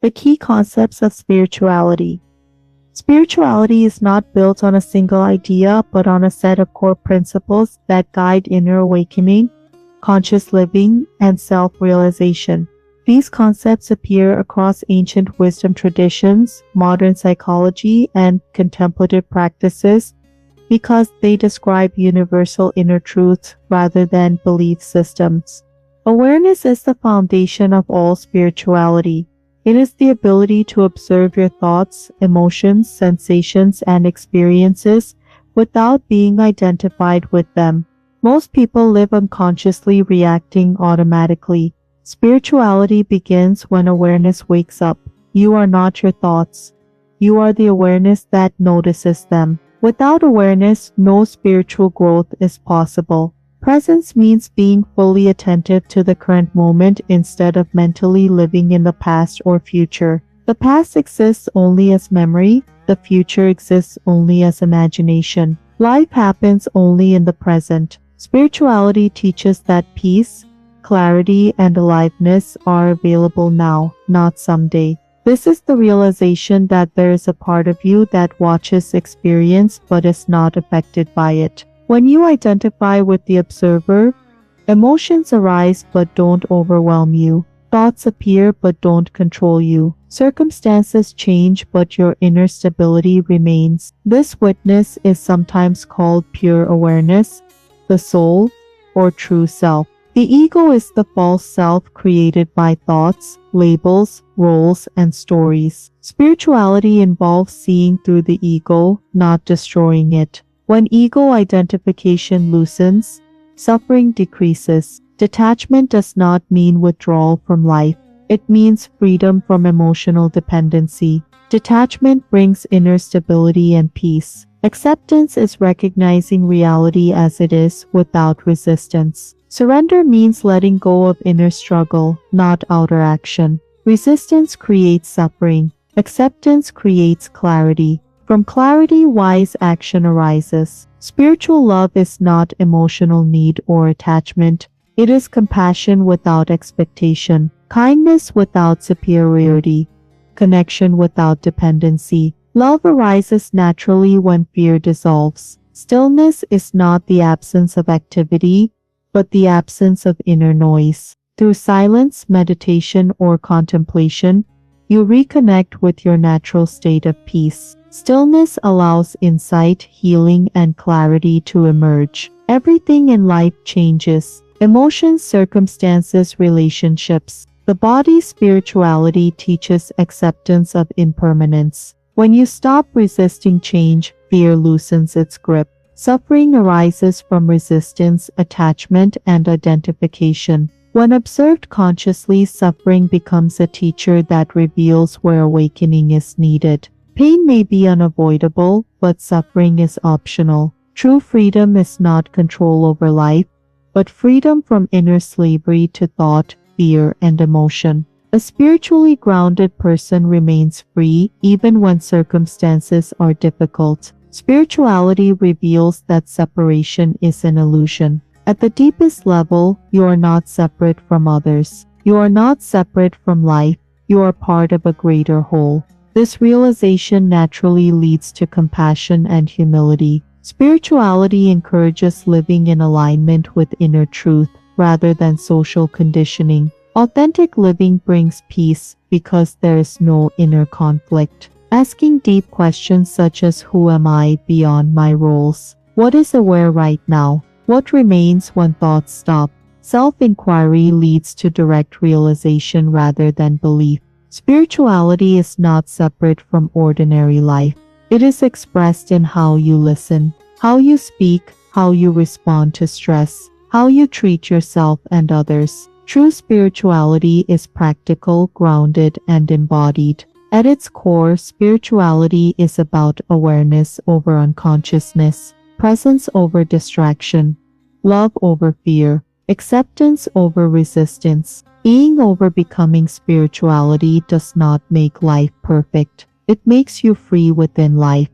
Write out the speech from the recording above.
The key concepts of spirituality. Spirituality is not built on a single idea, but on a set of core principles that guide inner awakening, conscious living, and self-realization. These concepts appear across ancient wisdom traditions, modern psychology, and contemplative practices because they describe universal inner truths rather than belief systems. Awareness is the foundation of all spirituality. It is the ability to observe your thoughts, emotions, sensations, and experiences without being identified with them. Most people live unconsciously, reacting automatically. Spirituality begins when awareness wakes up. You are not your thoughts. You are the awareness that notices them. Without awareness, no spiritual growth is possible. Presence means being fully attentive to the current moment instead of mentally living in the past or future. The past exists only as memory. The future exists only as imagination. Life happens only in the present. Spirituality teaches that peace, clarity, and aliveness are available now, not someday. This is the realization that there is a part of you that watches experience but is not affected by it. When you identify with the observer, emotions arise but don't overwhelm you. Thoughts appear but don't control you. Circumstances change but your inner stability remains. This witness is sometimes called pure awareness, the soul, or true self. The ego is the false self created by thoughts, labels, roles, and stories. Spirituality involves seeing through the ego, not destroying it. When ego identification loosens, suffering decreases. Detachment does not mean withdrawal from life. It means freedom from emotional dependency. Detachment brings inner stability and peace. Acceptance is recognizing reality as it is without resistance. Surrender means letting go of inner struggle, not outer action. Resistance creates suffering. Acceptance creates clarity. From clarity, wise action arises. Spiritual love is not emotional need or attachment. It is compassion without expectation, kindness without superiority, connection without dependency. Love arises naturally when fear dissolves. Stillness is not the absence of activity, but the absence of inner noise. Through silence, meditation, or contemplation, you reconnect with your natural state of peace. Stillness allows insight, healing, and clarity to emerge. Everything in life changes. Emotions, circumstances, relationships. The body's spirituality teaches acceptance of impermanence. When you stop resisting change, fear loosens its grip. Suffering arises from resistance, attachment, and identification. When observed consciously, suffering becomes a teacher that reveals where awakening is needed. Pain may be unavoidable, but suffering is optional. True freedom is not control over life, but freedom from inner slavery to thought, fear, and emotion. A spiritually grounded person remains free even when circumstances are difficult. Spirituality reveals that separation is an illusion. At the deepest level, you are not separate from others. You are not separate from life. You are part of a greater whole. This realization naturally leads to compassion and humility. Spirituality encourages living in alignment with inner truth rather than social conditioning. Authentic living brings peace because there is no inner conflict. Asking deep questions such as who am I beyond my roles? What is aware right now? What remains when thoughts stop? Self-inquiry leads to direct realization rather than belief. Spirituality is not separate from ordinary life. It is expressed in how you listen, how you speak, how you respond to stress, how you treat yourself and others. True spirituality is practical, grounded, and embodied. At its core, spirituality is about awareness over unconsciousness, presence over distraction, love over fear, acceptance over resistance. Being over becoming. Spirituality does not make life perfect. It makes you free within life.